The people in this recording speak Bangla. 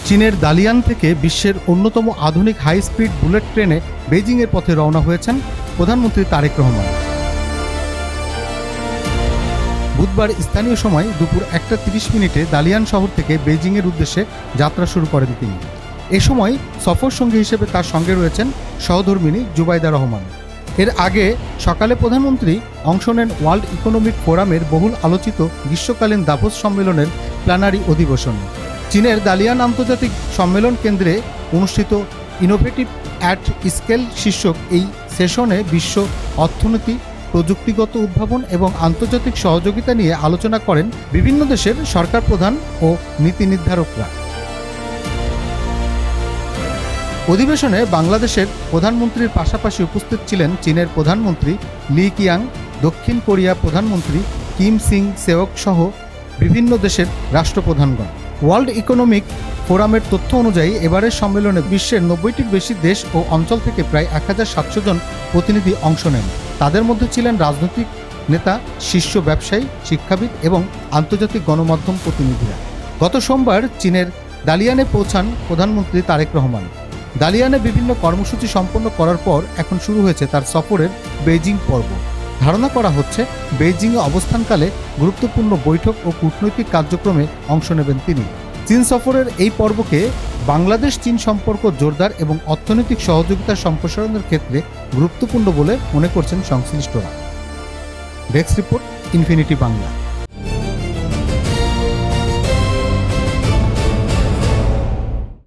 চীনের দালিয়ান থেকে বিশ্বের অন্যতম আধুনিক হাই স্পিড বুলেট ট্রেনে বেইজিংয়ের পথে রওনা হয়েছেন প্রধানমন্ত্রী তারেক রহমান। বুধবার স্থানীয় সময় দুপুর 1:30 দালিয়ান শহর থেকে বেইজিংয়ের উদ্দেশ্যে যাত্রা শুরু করেন তিনি। এ সময় সফর সঙ্গী হিসেবে তার সঙ্গে রয়েছেন সহধর্মিণী জুবাইদা রহমান। এর আগে সকালে প্রধানমন্ত্রী অংশ নেন ওয়ার্ল্ড ইকোনমিক ফোরামের বহুল আলোচিত গ্রীষ্মকালীন দাভোস সম্মেলনের প্ল্যানারি অধিবেশনে। চীনের দালিয়ান আন্তর্জাতিক সম্মেলন কেন্দ্রে অনুষ্ঠিত ইনোভেটিভ অ্যাট স্কেল শীর্ষক এই সেশনে বিশ্ব অর্থনীতি, প্রযুক্তিগত উদ্ভাবন এবং আন্তর্জাতিক সহযোগিতা নিয়ে আলোচনা করেন বিভিন্ন দেশের সরকার প্রধান ও নীতি নির্ধারকরা। অধিবেশনে বাংলাদেশের প্রধানমন্ত্রীর পাশাপাশি উপস্থিত ছিলেন চীনের প্রধানমন্ত্রী লি কিয়াং, দক্ষিণ কোরিয়া প্রধানমন্ত্রী কিম সিং সেওক সহ বিভিন্ন দেশের রাষ্ট্রপ্রধানগণ। ওয়ার্ল্ড ইকোনমিক ফোরামের তথ্য অনুযায়ী এবারের সম্মেলনে বিশ্বের 90টির বেশি দেশ ও অঞ্চল থেকে প্রায় 1700 জন প্রতিনিধি অংশ নেন। তাদের মধ্যে ছিলেন রাজনৈতিক নেতা, শীর্ষ ব্যবসায়ী, শিক্ষাবিদ এবং আন্তর্জাতিক গণমাধ্যম প্রতিনিধিরা। গত সোমবার চীনের দালিয়ানে পৌঁছান প্রধানমন্ত্রী তারেক রহমান। দালিয়ানে বিভিন্ন কর্মসূচি সম্পন্ন করার পর এখন শুরু হয়েছে তার সফরের বেইজিং পর্ব। ধারণা করা হচ্ছে বেইজিংয়ে অবস্থানকালে গুরুত্বপূর্ণ বৈঠক ও কূটনৈতিক কার্যক্রমে অংশ নেবেন তিনি। চীন সফরের এই পর্বকে বাংলাদেশ চীন সম্পর্ক জোরদার এবং অর্থনৈতিক সহযোগিতা সম্প্রসারণের ক্ষেত্রে গুরুত্বপূর্ণ বলে মনে করছেন সংশ্লিষ্টরা। Desk report, infinity Bangla.